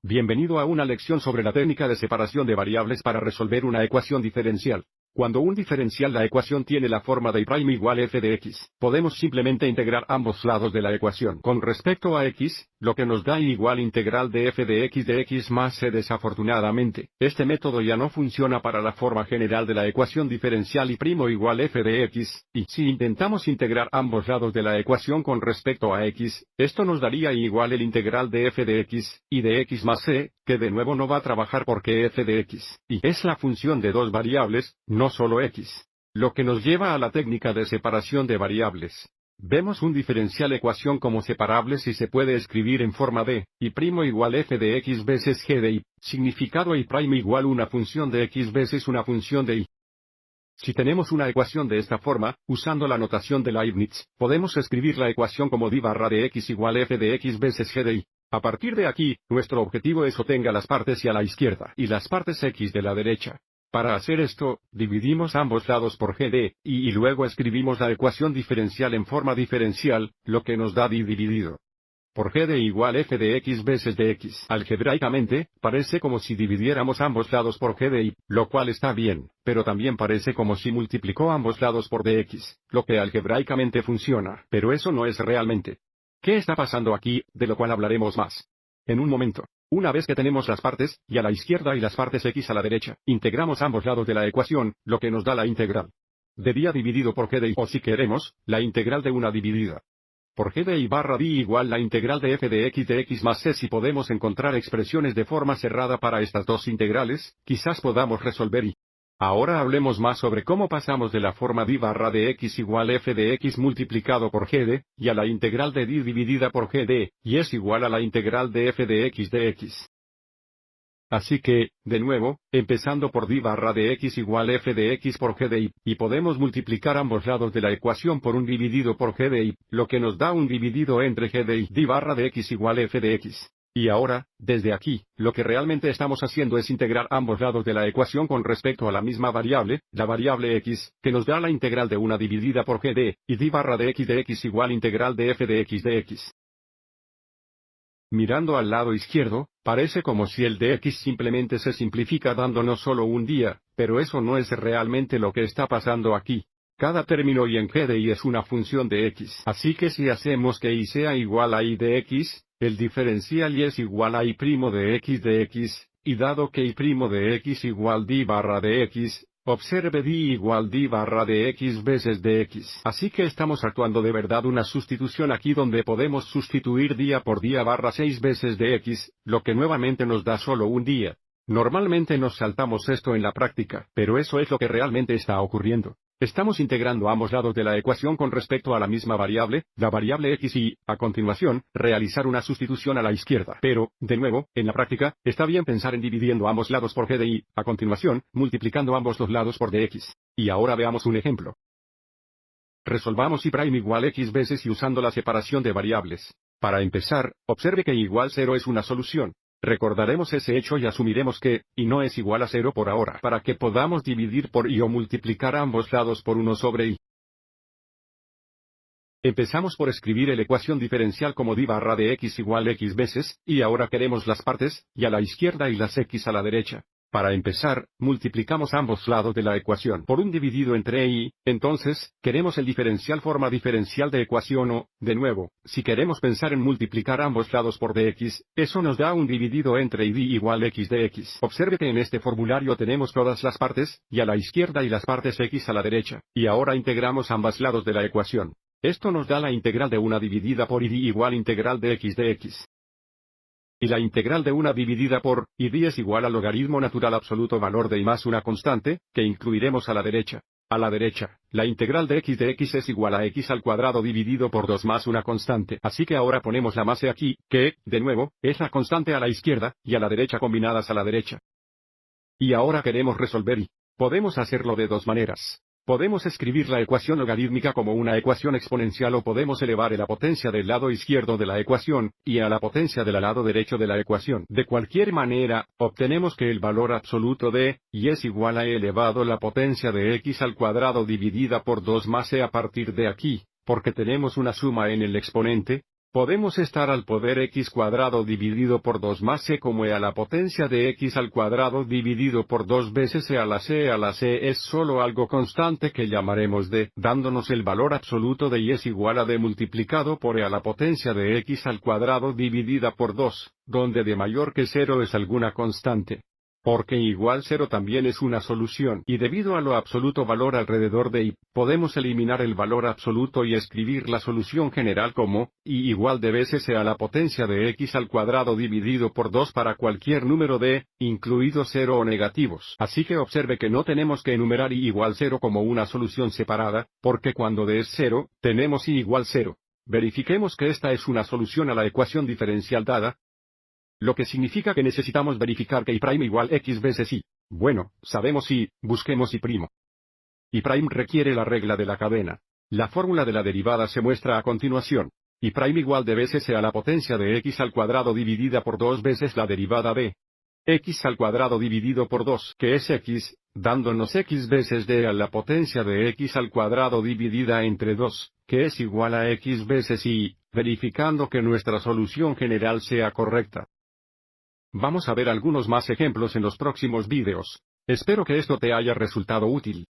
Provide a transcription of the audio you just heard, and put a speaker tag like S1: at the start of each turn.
S1: Bienvenido a una lección sobre la técnica de separación de variables para resolver una ecuación diferencial. Cuando un diferencial la ecuación tiene la forma de y' igual f de x, podemos simplemente integrar ambos lados de la ecuación con respecto a x, lo que nos da y igual integral de f de x más c. Desafortunadamente, este método ya no funciona para la forma general de la ecuación diferencial y' igual f de x, y si intentamos integrar ambos lados de la ecuación con respecto a x, esto nos daría y igual el integral de f de x, y de x más c, que de nuevo no va a trabajar porque f de x, y es la función de dos variables, no solo x. Lo que nos lleva a la técnica de separación de variables. Vemos un diferencial ecuación como separable si se puede escribir en forma de, y' igual f de x veces g de y, significado y' igual una función de x veces una función de y. Si tenemos una ecuación de esta forma, usando la notación de Leibniz, podemos escribir la ecuación como d' de x igual f de x veces g de y. A partir de aquí, nuestro objetivo es obtenga las partes y a la izquierda y las partes x de la derecha. Para hacer esto, dividimos ambos lados por g de y luego escribimos la ecuación diferencial en forma diferencial, lo que nos da d dividido por g de igual f de x veces de x. Algebraicamente, parece como si dividiéramos ambos lados por g de y, lo cual está bien, pero también parece como si multiplicó ambos lados por dx, lo que algebraicamente funciona, pero eso no es realmente. ¿Qué está pasando aquí, de lo cual hablaremos más en un momento? Una vez que tenemos las partes y a la izquierda y las partes x a la derecha, integramos ambos lados de la ecuación, lo que nos da la integral de día dividido por g de y, o si queremos, la integral de una dividida por g de y barra d igual la integral de f de x más c. Si podemos encontrar expresiones de forma cerrada para estas dos integrales, quizás podamos resolver y. Ahora hablemos más sobre cómo pasamos de la forma d barra de x igual f de x multiplicado por g de, y a la integral de d dividida por g de, y es igual a la integral de f de x. Así que, de nuevo, empezando por d barra de x igual f de x por g de y podemos multiplicar ambos lados de la ecuación por un dividido por g de y, lo que nos da un dividido entre g de y d barra de x igual f de x. Y ahora, desde aquí, lo que realmente estamos haciendo es integrar ambos lados de la ecuación con respecto a la misma variable, la variable x, que nos da la integral de una dividida por g de, y d barra de x igual integral de f de x. Mirando al lado izquierdo, parece como si el dx simplemente se simplifica dándonos solo un día, pero eso no es realmente lo que está pasando aquí. Cada término y en g de y es una función de x. Así que si hacemos que y sea igual a y de x, el diferencial y es igual a y' de x, y dado que y' de x igual d barra de x, observe d igual d barra de x veces de x. Así que estamos actuando de verdad una sustitución aquí donde podemos sustituir día por día barra 6 veces de x, lo que nuevamente nos da solo un día. Normalmente nos saltamos esto en la práctica, pero eso es lo que realmente está ocurriendo. Estamos integrando ambos lados de la ecuación con respecto a la misma variable, la variable x y, a continuación, realizar una sustitución a la izquierda. Pero, de nuevo, en la práctica, está bien pensar en dividiendo ambos lados por g de y, a continuación, multiplicando ambos los lados por dx. Y ahora veamos un ejemplo. Resolvamos y' igual x veces y usando la separación de variables. Para empezar, observe que y igual 0 es una solución. Recordaremos ese hecho y asumiremos que, y no es igual a 0 por ahora, para que podamos dividir por y o multiplicar ambos lados por 1 sobre y. Empezamos por escribir la ecuación diferencial como d barra de x igual x veces, y ahora queremos las partes, y a la izquierda y las x a la derecha. Para empezar, multiplicamos ambos lados de la ecuación por un dividido entre y, entonces, queremos el diferencial forma diferencial de ecuación o, de nuevo, si queremos pensar en multiplicar ambos lados por dx, eso nos da un dividido entre y d igual x de x. Observe que en este formulario tenemos todas las partes, y a la izquierda y las partes x a la derecha, y ahora integramos ambos lados de la ecuación. Esto nos da la integral de una dividida por y d igual integral de x. Y la integral de una dividida por, y d es igual al logaritmo natural absoluto valor de y más una constante, que incluiremos a la derecha. A la derecha, la integral de x es igual a x al cuadrado dividido por 2 más una constante. Así que ahora ponemos la base aquí, que, de nuevo, es la constante a la izquierda, y a la derecha combinadas a la derecha. Y ahora queremos resolver y. Podemos hacerlo de dos maneras. Podemos escribir la ecuación logarítmica como una ecuación exponencial o podemos elevar a la potencia del lado izquierdo de la ecuación, y a la potencia del lado derecho de la ecuación. De cualquier manera, obtenemos que el valor absoluto de, y es igual a e elevado la potencia de x al cuadrado dividida por 2 más e a partir de aquí, porque tenemos una suma en el exponente, Podemos estar al poder x cuadrado dividido por 2 más c como e a la potencia de x al cuadrado dividido por 2 veces e a la c. E a la c es solo algo constante que llamaremos d, dándonos el valor absoluto de y es igual a d multiplicado por e a la potencia de x al cuadrado dividida por 2, donde d mayor que 0 es alguna constante. Porque igual 0 también es una solución, y debido a lo absoluto valor alrededor de y, podemos eliminar el valor absoluto y escribir la solución general como, y igual de veces e a la potencia de x al cuadrado dividido por 2 para cualquier número d, incluido 0 o negativos. Así que observe que no tenemos que enumerar y igual 0 como una solución separada, porque cuando d es 0, tenemos y igual 0. Verifiquemos que esta es una solución a la ecuación diferencial dada, lo que significa que necesitamos verificar que y' igual x veces y. Bueno, sabemos y, busquemos y'. Y' requiere la regla de la cadena. La fórmula de la derivada se muestra a continuación. Y' igual de veces e a la potencia de x al cuadrado dividida por 2 veces la derivada de x al cuadrado dividido por 2, que es x, dándonos x veces d a la potencia de x al cuadrado dividida entre 2, que es igual a x veces y, verificando que nuestra solución general sea correcta. Vamos a ver algunos más ejemplos en los próximos vídeos. Espero que esto te haya resultado útil.